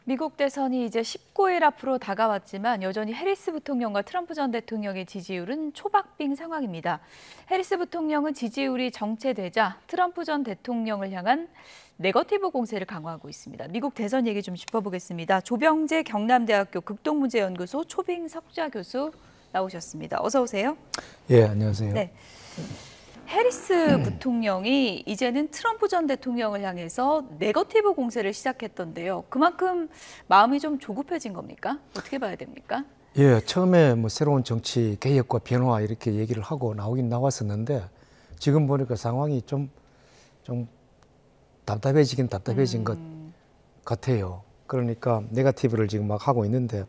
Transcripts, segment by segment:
미국 대선이 이제 19일 앞으로 다가왔지만 여전히 해리스 부통령과 트럼프 전 대통령의 지지율은 초박빙 상황입니다. 해리스 부통령은 지지율이 정체되자 트럼프 전 대통령을 향한 네거티브 공세를 강화하고 있습니다. 미국 대선 얘기 좀 짚어보겠습니다. 조병재 경남대학교 극동문제연구소 초빙 석좌 교수 나오셨습니다. 어서 오세요. 예, 안녕하세요. 네. 해리스 부통령이 이제는 트럼프 전 대통령을 향해서 네거티브 공세를 시작했던데요. 그만큼 마음이 좀 조급해진 겁니까? 어떻게 봐야 됩니까? 예, 처음에 뭐 새로운 정치 개혁과 변화 이렇게 얘기를 하고 나오긴 나왔었는데 지금 보니까 상황이 좀 답답해지긴 답답해진 것 같아요. 그러니까 네거티브를 지금 막 하고 있는데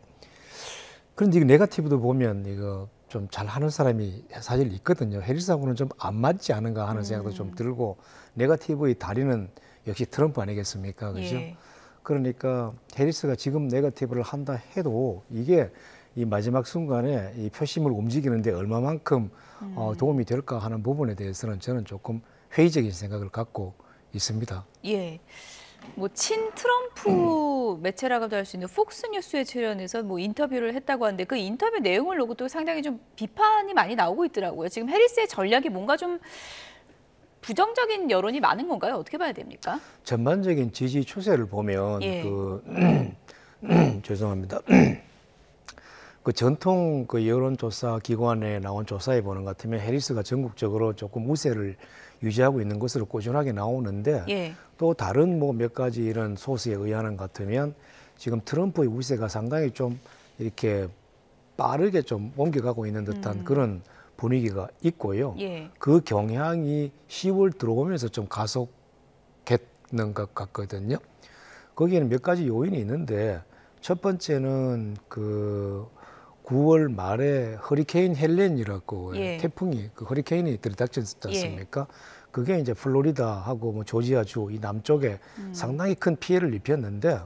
그런데 이 네거티브도 보면 이거 좀 잘하는 사람이 사실 있거든요. 해리스하고는 좀 안 맞지 않은가 하는 생각도 좀 들고 네거티브의 다리는 역시 트럼프 아니겠습니까? 그죠? 예. 그러니까 해리스가 지금 네거티브를 한다 해도 이게 이 마지막 순간에 이 표심을 움직이는데 얼마만큼 도움이 될까 하는 부분에 대해서는 저는 조금 회의적인 생각을 갖고 있습니다. 예. 뭐 친 트럼프 매체라고도 할 수 있는 폭스뉴스에 출연해서 뭐 인터뷰를 했다고 하는데 그 인터뷰 내용을 놓고 또 상당히 좀 비판이 많이 나오고 있더라고요. 지금 해리스의 전략이 뭔가 좀 부정적인 여론이 많은 건가요? 어떻게 봐야 됩니까? 전반적인 지지 추세를 보면 예. 죄송합니다. 그 전통 그 여론조사 기관에 나온 조사에 보는 것 같으면 해리스가 전국적으로 조금 우세를 유지하고 있는 것으로 꾸준하게 나오는데 예. 또 다른 뭐 몇 가지 이런 소스에 의하는 것 같으면 지금 트럼프의 우세가 상당히 좀 이렇게 빠르게 좀 옮겨가고 있는 듯한 그런 분위기가 있고요. 예. 그 경향이 10월 들어오면서 좀 가속했는 것 같거든요. 거기에는 몇 가지 요인이 있는데 첫 번째는 그 9월 말에 허리케인 헬렌이라고 예. 태풍이 그 허리케인이 들이닥쳤지 않습니까? 그게 이제 플로리다하고 뭐 조지아주 이 남쪽에 상당히 큰 피해를 입혔는데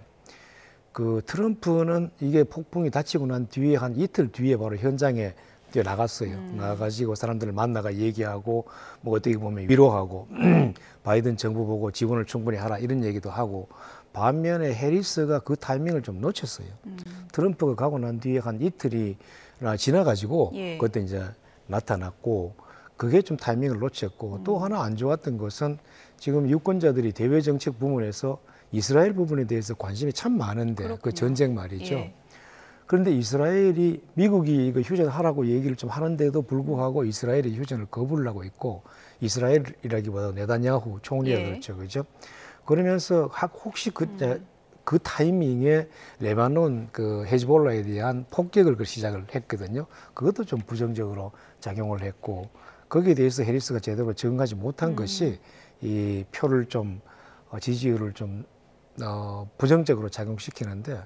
그 트럼프는 이게 폭풍이 닥치고 난 뒤에 한 이틀 뒤에 바로 현장에 뛰어 나갔어요. 나가지고 사람들을 만나가 얘기하고 뭐 어떻게 보면 위로하고 바이든 정부 보고 지원을 충분히 하라 이런 얘기도 하고 반면에 해리스가 그 타이밍을 좀 놓쳤어요. 트럼프가 가고 난 뒤에 한 이틀이나 지나가지고 그때 이제 나타났고 그게 좀 타이밍을 놓쳤고 또 하나 안 좋았던 것은 지금 유권자들이 대외 정책 부문에서 이스라엘 부분에 대해서 관심이 참 많은데 그렇군요. 그 전쟁 말이죠. 예. 그런데 이스라엘이 미국이 이거 휴전하라고 얘기를 좀 하는데도 불구하고 이스라엘이 휴전을 거부를 하고 있고 이스라엘이라기보다 네단야후 총리가 그렇죠, 그죠? 그러면서 혹시 그 타이밍에 레바논 그 헤즈볼라에 대한 폭격을 시작을 했거든요. 그것도 좀 부정적으로 작용을 했고 거기에 대해서 해리스가 제대로 적응하지 못한 것이 이 표를 좀 지지율을 좀 부정적으로 작용시키는데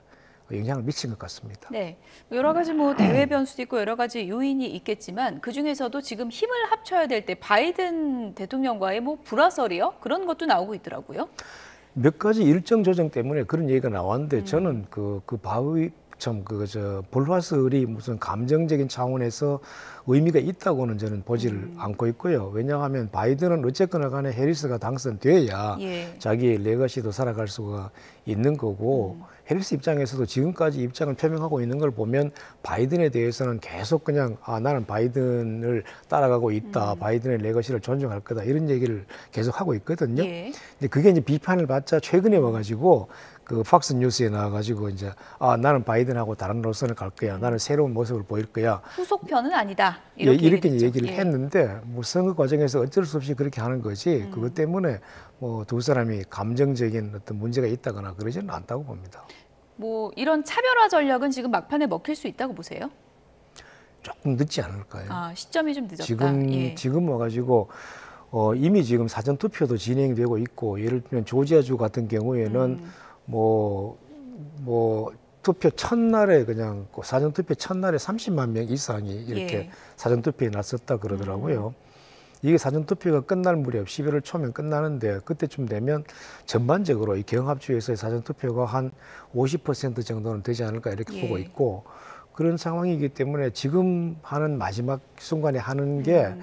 영향을 미친 것 같습니다. 네, 여러 가지 뭐 대외 변수도 있고 여러 가지 요인이 있겠지만 그 중에서도 지금 힘을 합쳐야 될 때 바이든 대통령과의 뭐 불화설이요 그런 것도 나오고 있더라고요. 몇 가지 일정 조정 때문에 그런 얘기가 나왔는데 저는 불화설이 무슨 감정적인 차원에서 의미가 있다고는 저는 보지를 않고 있고요. 왜냐하면 바이든은 어쨌거나 간에 해리스가 당선돼야 자기의 레거시도 살아갈 수가 있는 거고 해리스 입장에서도 지금까지 입장을 표명하고 있는 걸 보면 바이든에 대해서는 계속 그냥 나는 바이든을 따라가고 있다. 바이든의 레거시를 존중할 거다. 이런 얘기를 계속 하고 있거든요. 근데 그게 이제 비판을 받자 최근에 와가지고 그 팍스 뉴스에 나와가지고 이제 나는 바이든하고 다른 노선을 갈 거야. 나는 새로운 모습을 보일 거야. 후속편은 아니다. 이렇게 얘기를 했는데 뭐 선거 과정에서 어쩔 수 없이 그렇게 하는 거지. 그것 때문에 뭐 두 사람이 감정적인 어떤 문제가 있다거나 그러지는 않다고 봅니다. 뭐 이런 차별화 전략은 지금 막판에 먹힐 수 있다고 보세요? 조금 늦지 않을까요? 시점이 좀 늦었다. 지금 와가지고 이미 지금 사전 투표도 진행되고 있고 예를 들면 조지아주 같은 경우에는 뭐 투표 첫날에 그냥 사전 투표 첫날에 30만 명 이상이 이렇게 사전 투표에 나섰다 그러더라고요. 이게 사전 투표가 끝날 무렵 11월 초면 끝나는데 그때쯤 되면 전반적으로 이 경합주에서의 사전 투표가 한 50% 정도는 되지 않을까 이렇게 보고 있고 그런 상황이기 때문에 지금 하는 마지막 순간에 하는 게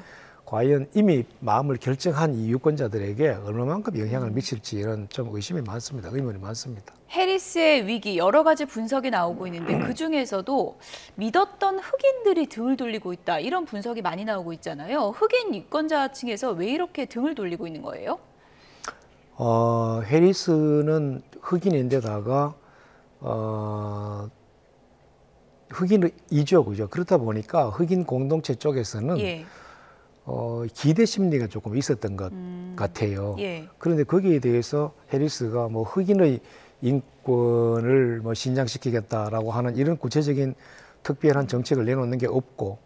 과연 이미 마음을 결정한 이 유권자들에게 얼마만큼 영향을 미칠지 이런 좀 의심이 많습니다. 의문이 많습니다. 해리스의 위기 여러 가지 분석이 나오고 있는데 그중에서도 믿었던 흑인들이 등을 돌리고 있다 이런 분석이 많이 나오고 있잖아요. 흑인 유권자층에서 왜 이렇게 등을 돌리고 있는 거예요? 해리스는 흑인인데다가 흑인이죠, 그죠? 그렇다 보니까 흑인 공동체 쪽에서는 예. 기대 심리가 조금 있었던 것 같아요. 예. 그런데 거기에 대해서 해리스가 뭐 흑인의 인권을 뭐 신장시키겠다라고 하는 이런 구체적인 특별한 정책을 내놓는 게 없고,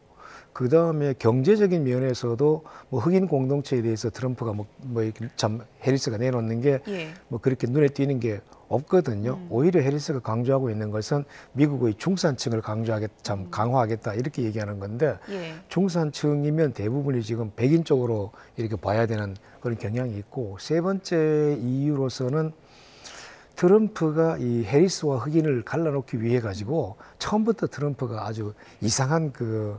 그 다음에 경제적인 면에서도 뭐 흑인 공동체에 대해서 트럼프가 참 해리스가 내놓는 게 뭐 그렇게 눈에 띄는 게 없거든요. 오히려 해리스가 강조하고 있는 것은 미국의 중산층을 강화하겠다 이렇게 얘기하는 건데 중산층이면 대부분이 지금 백인 쪽으로 이렇게 봐야 되는 그런 경향이 있고, 세 번째 이유로서는 트럼프가 이 해리스와 흑인을 갈라놓기 위해 가지고 처음부터 트럼프가 아주 이상한 그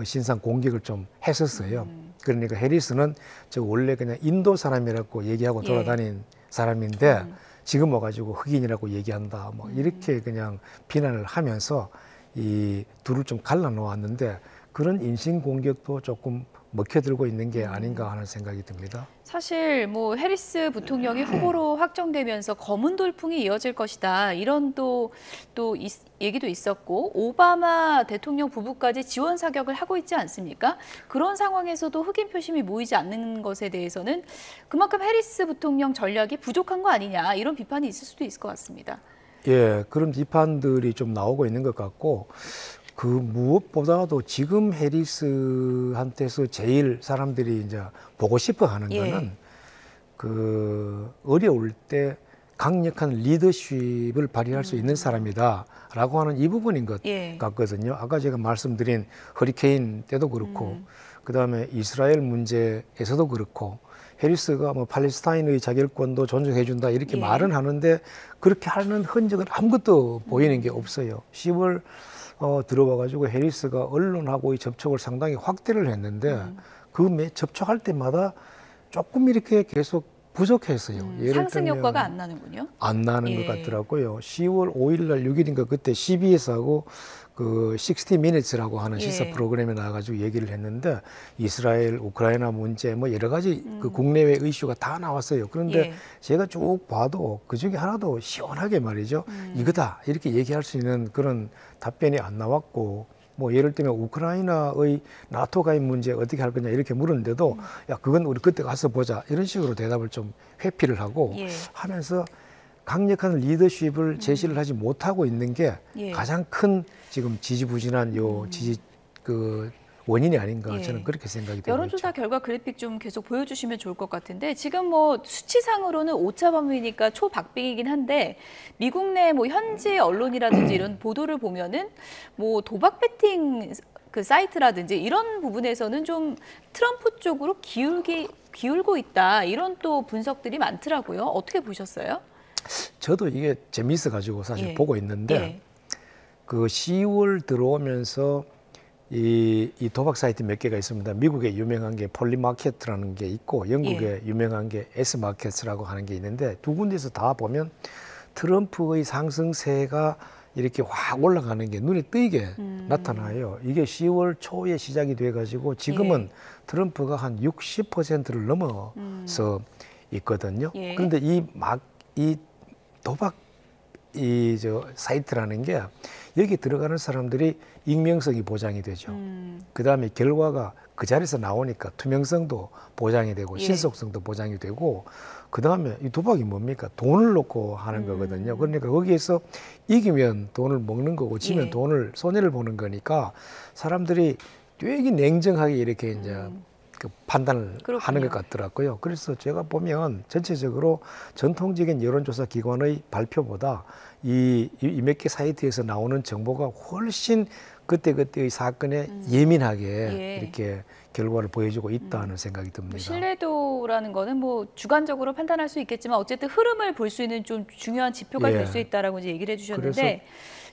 신상 공격을 좀 했었어요. 그러니까 해리스는 원래 그냥 인도 사람이라고 얘기하고 돌아다닌 사람인데 지금 와가지고 흑인이라고 얘기한다. 뭐 이렇게 그냥 비난을 하면서 이 둘을 좀 갈라놓았는데, 그런 인신 공격도 조금 먹혀들고 있는 게 아닌가 하는 생각이 듭니다. 사실 뭐 해리스 부통령이 후보로 확정되면서 검은 돌풍이 이어질 것이다 이런 또 얘기도 있었고, 오바마 대통령 부부까지 지원 사격을 하고 있지 않습니까? 그런 상황에서도 흑인 표심이 모이지 않는 것에 대해서는 그만큼 해리스 부통령 전략이 부족한 거 아니냐 이런 비판이 있을 수도 있을 것 같습니다. 예, 그런 비판들이 좀 나오고 있는 것 같고, 그 무엇보다도 지금 해리스한테서 제일 사람들이 이제 보고 싶어 하는 거는 그 어려울 때 강력한 리더십을 발휘할 수 있는 사람이다라고 하는 이 부분인 것 같거든요. 아까 제가 말씀드린 허리케인 때도 그렇고, 그다음에 이스라엘 문제에서도 그렇고, 해리스가 뭐 팔레스타인의 자결권도 존중해준다 이렇게 말은 하는데 그렇게 하는 흔적은 아무것도 보이는 게 없어요. 10월 들어와가지고 해리스가 언론하고의 접촉을 상당히 확대를 했는데 그 접촉할 때마다 조금 이렇게 계속 부족했어요. 예를 상승 들면 효과가 안 나는군요. 안 나는 것 같더라고요. 10월 5일 날 6일인가 그때 CBS하고 그 60 Minutes라고 하는 시사 프로그램에 나와가지고 얘기를 했는데 이스라엘, 우크라이나 문제 뭐 여러 가지 그 국내외 이슈가 다 나왔어요. 그런데 제가 쭉 봐도 그 중에 하나도 시원하게 말이죠. 이거다 이렇게 얘기할 수 있는 그런 답변이 안 나왔고, 뭐 예를 들면 우크라이나의 나토 가입 문제 어떻게 할 거냐 이렇게 물었는데도 야 그건 우리 그때 가서 보자 이런 식으로 대답을 좀 회피를 하고 하면서 강력한 리더십을 제시를 하지 못하고 있는 게 가장 큰 지금 지지부진한 그 원인이 아닌가 저는 그렇게 생각이 되고 여론조사 있죠. 결과 그래픽 좀 계속 보여주시면 좋을 것 같은데, 지금 뭐 수치상으로는 오차 범위니까 초박빙이긴 한데 미국 내 뭐 현지 언론이라든지 이런 보도를 보면은 뭐 도박 배팅 그 사이트라든지 이런 부분에서는 좀 트럼프 쪽으로 기울고 있다 이런 또 분석들이 많더라고요. 어떻게 보셨어요? 저도 이게 재미있어 가지고 사실 보고 있는데 그 10월 들어오면서 이 도박 사이트 몇 개가 있습니다. 미국에 유명한 게 폴리마켓이라는 게 있고 영국에 유명한 게 S마켓이라고 하는 게 있는데 두 군데서 다 보면 트럼프의 상승세가 이렇게 확 올라가는 게 눈에 띄게 나타나요. 이게 10월 초에 시작이 돼가지고 지금은 트럼프가 한 60%를 넘어서 있거든요. 그런데 이 도박 사이트라는 게 여기 들어가는 사람들이 익명성이 보장이 되죠. 그 다음에 결과가 그 자리에서 나오니까 투명성도 보장이 되고 신속성도 보장이 되고, 그 다음에 이 도박이 뭡니까? 돈을 놓고 하는 거거든요. 그러니까 거기에서 이기면 돈을 먹는 거고 지면 손해를 보는 거니까 사람들이 되게 냉정하게 이렇게 이제 그 판단을 하는 것 같더라고요. 그래서 제가 보면 전체적으로 전통적인 여론조사 기관의 발표보다 이 몇 개 사이트에서 나오는 정보가 훨씬 그때그때의 사건에 예민하게 예. 이렇게 결과를 보여주고 있다는 생각이 듭니다. 신뢰도라는 거는 뭐 주관적으로 판단할 수 있겠지만 어쨌든 흐름을 볼 수 있는 좀 중요한 지표가 예. 될 수 있다라고 이제 얘기를 해주셨는데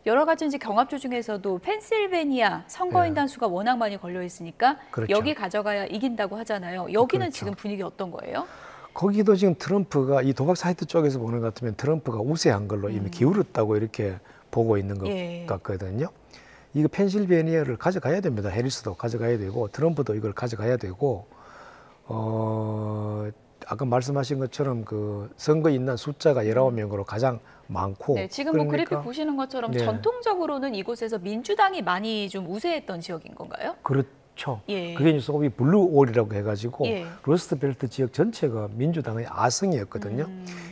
여러 가지 이제 경합조 중에서도 펜실베니아 선거인단 수가 워낙 많이 걸려 있으니까 그렇죠. 여기 가져가야 이긴다고 하잖아요. 여기는 그렇죠. 지금 분위기 어떤 거예요? 거기도 지금 트럼프가 이 도박 사이트 쪽에서 보는 것 같으면 트럼프가 우세한 걸로 이미 기울었다고 이렇게 보고 있는 것 예. 같거든요. 이거 펜실베니아를 가져가야 됩니다. 해리스도 가져가야 되고 트럼프도 이걸 가져가야 되고 아까 말씀하신 것처럼 그 선거 인단 숫자가 19명으로 가장 많고 네, 지금 뭐 그래픽 보시는 것처럼 네. 전통적으로는 이곳에서 민주당이 많이 좀 우세했던 지역인 건가요? 그렇죠. 예. 그게 이제 소위 블루올이라고 해가지고 예. 러스트벨트 지역 전체가 민주당의 아성이었거든요.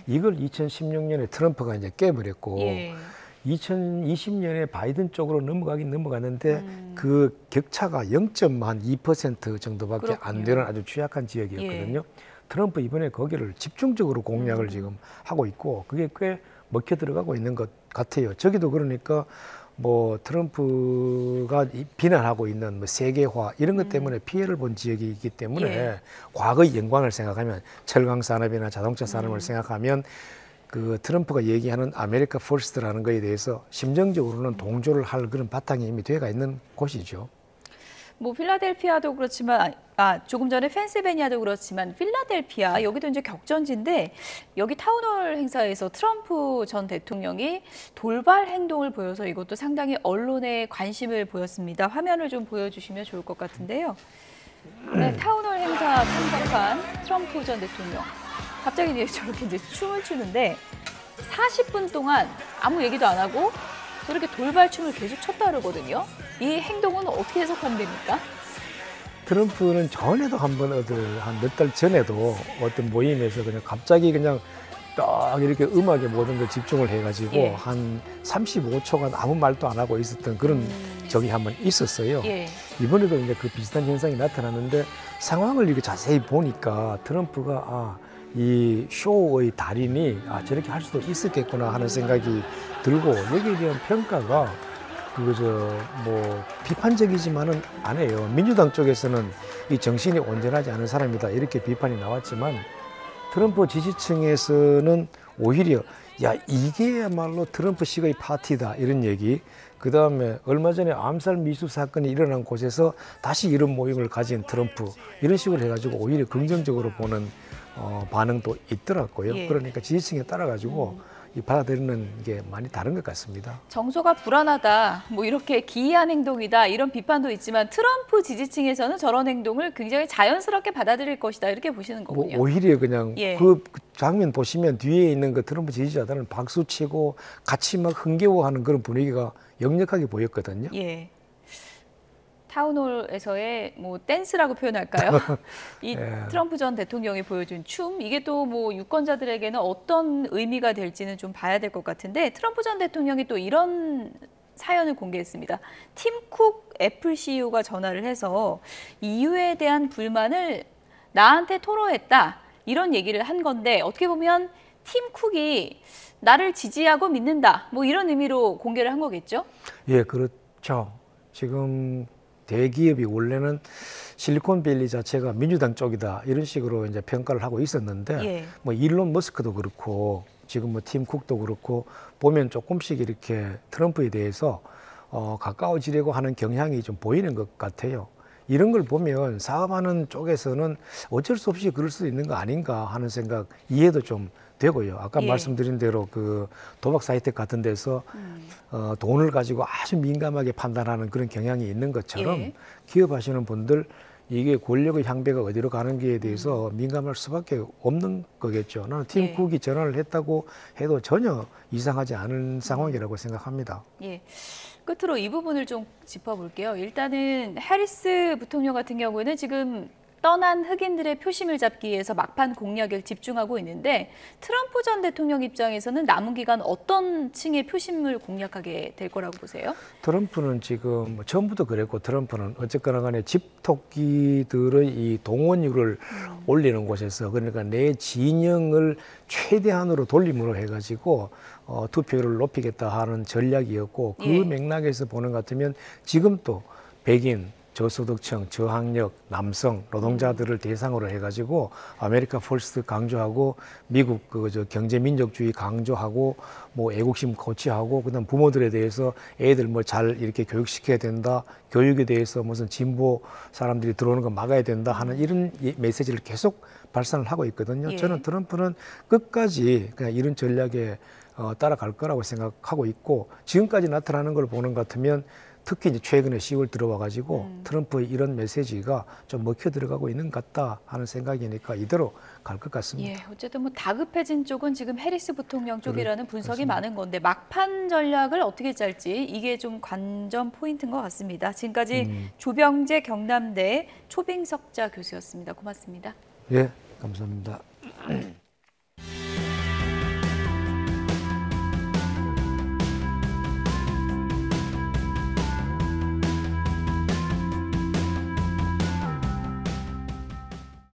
이걸 2016년에 트럼프가 이제 깨버렸고 예. 2020년에 바이든 쪽으로 넘어가긴 넘어갔는데 그 격차가 0.2% 정도밖에 안 그렇군요. 되는 아주 취약한 지역이었거든요. 트럼프 이번에 거기를 집중적으로 공략을 지금 하고 있고 그게 꽤 먹혀 들어가고 있는 것 같아요. 저기도 그러니까 뭐 트럼프가 비난하고 있는 뭐 세계화 이런 것 때문에 피해를 본 지역이 있기 때문에 예. 과거의 영광을 생각하면 철강 산업이나 자동차 산업을 생각하면 그 트럼프가 얘기하는 아메리카 퍼스트라는 거에 대해서 심정적으로는 동조를 할 그런 바탕이 이미 되어가 있는 곳이죠. 뭐 필라델피아도 그렇지만 조금 전에 펜실베니아도 그렇지만 필라델피아 여기도 이제 격전지인데 여기 타운홀 행사에서 트럼프 전 대통령이 돌발 행동을 보여서 이것도 상당히 언론에 관심을 보였습니다. 화면을 좀 보여주시면 좋을 것 같은데요. 네, 타운홀 행사 참석한 트럼프 전 대통령 갑자기 이제 저렇게 이제 춤을 추는데 40분 동안 아무 얘기도 안 하고 저렇게 돌발춤을 계속 췄다 그러거든요. 이 행동은 어떻게 해석하면 됩니까? 트럼프는 전에도 한번 한 몇 달 전에도 어떤 모임에서 그냥 갑자기 그냥 딱 이렇게 음악에 모든 걸 집중을 해가지고 예. 한 35초간 아무 말도 안 하고 있었던 그런 적이 한번 있었어요. 예. 이번에도 이제 그 비슷한 현상이 나타났는데 상황을 이렇게 자세히 보니까 트럼프가 이 쇼의 달인이 저렇게 할 수도 있었겠구나 하는 생각이 들고 여기에 대한 평가가 뭐 비판적이지만은 아니에요. 민주당 쪽에서는 이 정신이 온전하지 않은 사람이다 이렇게 비판이 나왔지만 트럼프 지지층에서는 오히려 야 이게야말로 트럼프식의 파티다 이런 얘기. 그 다음에 얼마 전에 암살 미수 사건이 일어난 곳에서 다시 이런 모임을 가진 트럼프 이런 식으로 해가지고 오히려 긍정적으로 보는 반응도 있더라고요. 예. 그러니까 지지층에 따라 가지고 이 받아들이는 게 많이 다른 것 같습니다. 정서가 불안하다, 뭐 이렇게 기이한 행동이다 이런 비판도 있지만 트럼프 지지층에서는 저런 행동을 굉장히 자연스럽게 받아들일 것이다 이렇게 보시는 뭐 거군요. 오히려 그냥 예. 그 장면 보시면 뒤에 있는 그 트럼프 지지자들은 박수 치고 같이 막 흥겨워하는 그런 분위기가 역력하게 보였거든요. 예. 타운홀에서의 뭐 댄스라고 표현할까요? 이 예. 트럼프 전 대통령이 보여준 춤 이게 또 뭐 유권자들에게는 어떤 의미가 될지는 좀 봐야 될 것 같은데 트럼프 전 대통령이 또 이런 사연을 공개했습니다. 팀 쿡 애플 CEO가 전화를 해서 이유에 대한 불만을 나한테 토로했다 이런 얘기를 한 건데 어떻게 보면 팀 쿡이 나를 지지하고 믿는다 뭐 이런 의미로 공개를 한 거겠죠? 예, 그렇죠. 지금 대기업이 원래는 실리콘밸리 자체가 민주당 쪽이다 이런 식으로 이제 평가를 하고 있었는데 예. 뭐 일론 머스크도 그렇고 지금 뭐 팀 쿡도 그렇고 보면 조금씩 이렇게 트럼프에 대해서 가까워지려고 하는 경향이 좀 보이는 것 같아요. 이런 걸 보면 사업하는 쪽에서는 어쩔 수 없이 그럴 수 있는 거 아닌가 하는 생각 이해도 좀 되고요. 아까 예. 말씀드린 대로 그 도박 사이트 같은 데서 돈을 가지고 아주 민감하게 판단하는 그런 경향이 있는 것처럼 예. 기업하시는 분들 이게 권력의 향배가 어디로 가는지에 대해서 민감할 수밖에 없는 거겠죠. 나는 팀 예. 쿡이 전화를 했다고 해도 전혀 이상하지 않은 상황이라고 생각합니다. 예. 끝으로 이 부분을 좀 짚어볼게요. 일단은 해리스 부통령 같은 경우에는 지금 떠난 흑인들의 표심을 잡기 위해서 막판 공략에 집중하고 있는데 트럼프 전 대통령 입장에서는 남은 기간 어떤 층의 표심을 공략하게 될 거라고 보세요? 트럼프는 지금 뭐 처음부터 그랬고 트럼프는 어쨌거나 간에 집토끼들의 이 동원율을 올리는 곳에서 그러니까 내 진영을 최대한으로 돌림으로 해가지고 투표율을 높이겠다 하는 전략이었고 그 예. 맥락에서 보는 것 같으면 지금 또 백인, 저소득층, 저학력, 남성, 노동자들을 대상으로 해가지고 아메리카 퍼스트 강조하고 미국 경제 민족주의 강조하고 뭐 애국심 고취하고 그다음 부모들에 대해서 애들 뭐 잘 이렇게 교육시켜야 된다, 교육에 대해서 무슨 진보 사람들이 들어오는 거 막아야 된다 하는 이런 메시지를 계속 발산을 하고 있거든요. 예. 저는 트럼프는 끝까지 그냥 이런 전략에 따라갈 거라고 생각하고 있고 지금까지 나타나는 걸 보는 것 같으면 특히 이제 최근에 10월 들어와 가지고 트럼프의 이런 메시지가 좀 먹혀 들어가고 있는 것 같다 하는 생각이니까 이대로 갈 것 같습니다. 예, 어쨌든 뭐 다급해진 쪽은 지금 해리스 부통령 쪽이라는 분석이 그렇습니다. 많은 건데 막판 전략을 어떻게 짤지 이게 좀 관전 포인트인 것 같습니다. 지금까지 조병재 경남대 초빙석자 교수였습니다. 고맙습니다. 예, 감사합니다.